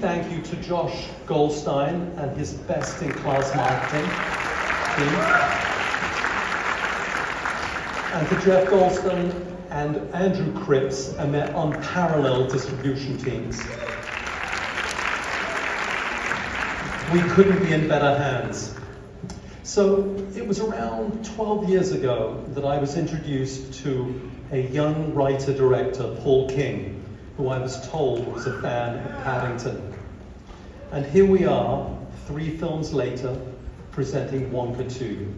thank you to Josh Goldstein and his best-in-class marketing team, and to Jeff Goldstein and Andrew Cripps and their unparalleled distribution teams. We couldn't be in better hands. So it was around 12 years ago that I was introduced to a young writer-director, Paul King, who I was told was a fan of Paddington. And here we are, 3 films later, presenting Wonka 2.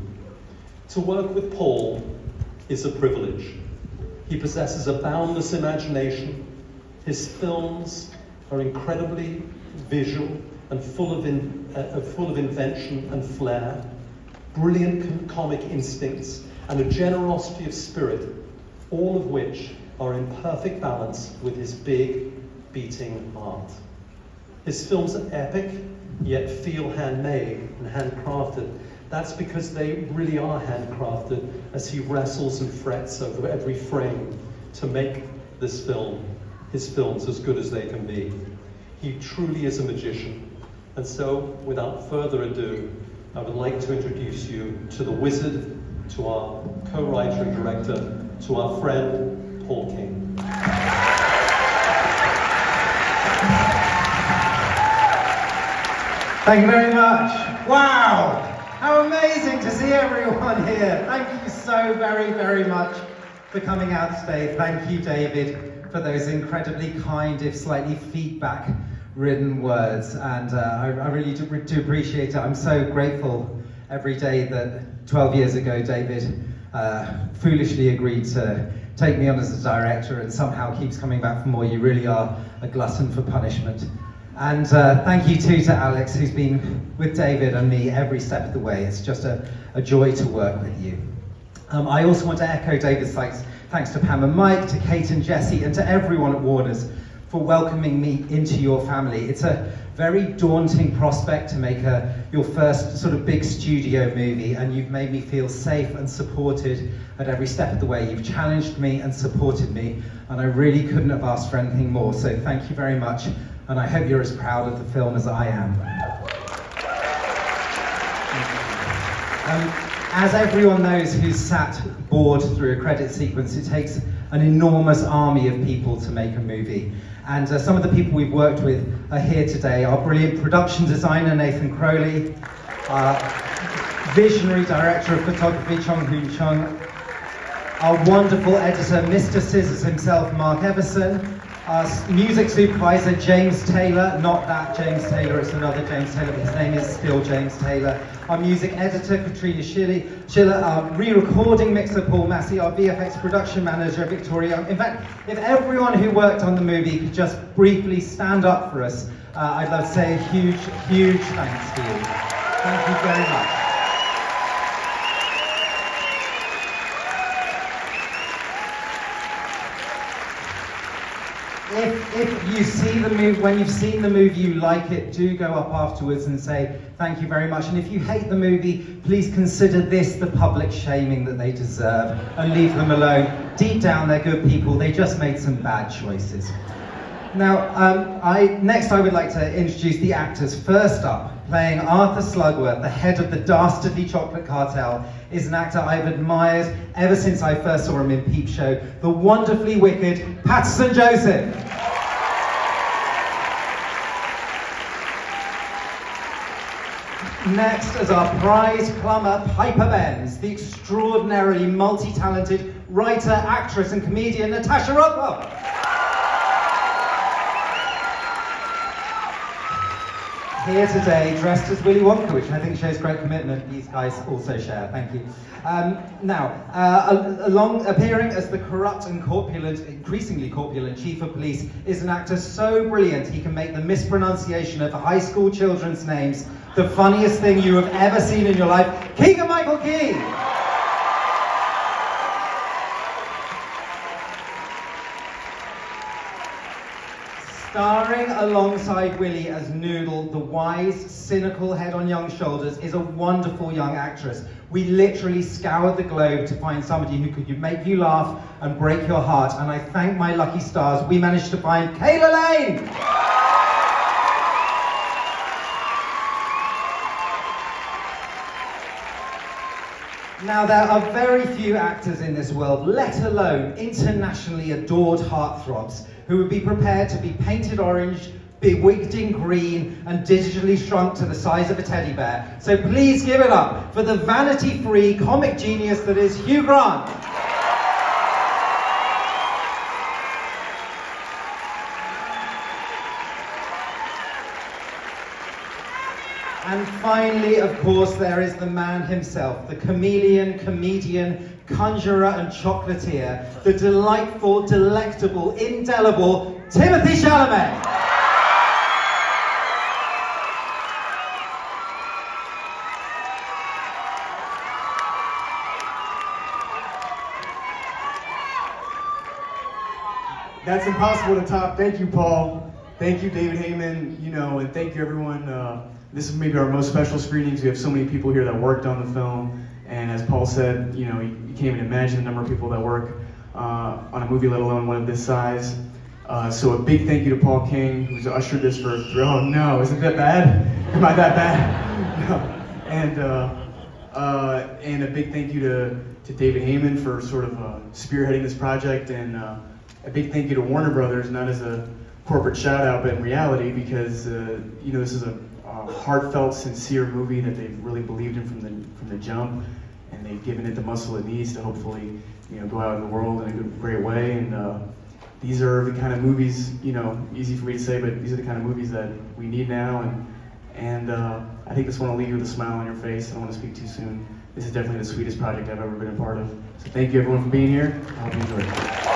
To work with Paul is a privilege. He possesses a boundless imagination. His films are incredibly visual and full of invention and flair, brilliant comic instincts, and a generosity of spirit, all of which are in perfect balance with his big, beating heart. His films are epic, yet feel handmade and handcrafted. That's because they really are handcrafted as he wrestles and frets over every frame to make his films as good as they can be. He truly is a magician. And so, without further ado, I would like to introduce you to the wizard, to our co-writer and director, to our friend, Paul King. Thank you very much. Wow! How amazing to see everyone here. Thank you so very, very much for coming out today. Thank you, David, for those incredibly kind, if slightly feedback-ridden words. And I really do appreciate it. I'm so grateful every day that 12 years ago, David foolishly agreed to take me on as a director and somehow keeps coming back for more. You really are a glutton for punishment. And thank you too to Alex, who's been with David and me every step of the way. It's just a joy to work with you. I also want to echo David's thanks to Pam and Mike, to Kate and Jesse, and to everyone at Warner's for welcoming me into your family. It's a very daunting prospect to make your first sort of big studio movie, and you've made me feel safe and supported at every step of the way. You've challenged me and supported me, and I really couldn't have asked for anything more. So thank you very much. And I hope you're as proud of the film as I am. As everyone knows who's sat bored through a credit sequence, it takes an enormous army of people to make a movie. And some of the people we've worked with are here today. Our brilliant production designer, Nathan Crowley, our visionary director of photography, Chong Hoon Chung, our wonderful editor, Mr. Scissors himself, Mark Everson, our music supervisor, James Taylor, not that James Taylor, it's another James Taylor, but his name is still James Taylor. Our music editor, Katrina Schiller, our re-recording mixer, Paul Massey, our VFX production manager, Victoria. In fact, if everyone who worked on the movie could just briefly stand up for us, I'd love to say a huge, huge thanks to you. Thank you very much. If you see the movie, when you've seen the movie, you like it, do go up afterwards and say thank you very much. And if you hate the movie, please consider this the public shaming that they deserve and leave them alone. Deep down, they're good people. They just made some bad choices. Now, next I would like to introduce the actors. First up, playing Arthur Slugworth, the head of the dastardly chocolate cartel, is an actor I've admired ever since I first saw him in Peep Show, the wonderfully wicked Patterson Joseph. Next, as our prize plumber, Piper Benz, the extraordinarily multi-talented writer, actress and comedian Natasha Rothwell. Here today, dressed as Willy Wonka, which I think shows great commitment. These guys also share. Thank you. Appearing as the corrupt and increasingly corpulent chief of police is an actor so brilliant he can make the mispronunciation of high school children's names the funniest thing you have ever seen in your life. Keegan-Michael Key. Starring alongside Willy as Noodle, the wise, cynical head on young shoulders, is a wonderful young actress. We literally scoured the globe to find somebody who could make you laugh and break your heart, and I thank my lucky stars we managed to find Kayla Lane! Now, there are very few actors in this world, let alone internationally adored heartthrobs, who would be prepared to be painted orange, be wigged in green, and digitally shrunk to the size of a teddy bear. So please give it up for the vanity-free comic genius that is Hugh Grant. And finally, of course, there is the man himself, the chameleon, comedian, conjurer and chocolatier, the delightful, delectable, indelible Timothée Chalamet. That's impossible to top. Thank you, Paul. Thank you, David Heyman. And thank you, everyone. This is maybe our most special screenings. We have so many people here that worked on the film, and as Paul said, you can't even imagine the number of people that work on a movie, let alone one of this size. So a big thank you to Paul King, who's ushered this for. Oh no, isn't that bad? Am I that bad? No. And a big thank you to David Heyman for sort of spearheading this project, and a big thank you to Warner Brothers, not as a corporate shout out, but in reality, because this is a heartfelt, sincere movie that they've really believed in from the jump, and they've given it the muscle it needs to hopefully go out in the world in a great way. And these are the kind of movies, easy for me to say, but these are the kind of movies that we need now. And I think this one will leave you with a smile on your face. I don't want to speak too soon. This is definitely the sweetest project I've ever been a part of. So thank you everyone for being here. I hope you enjoyed it.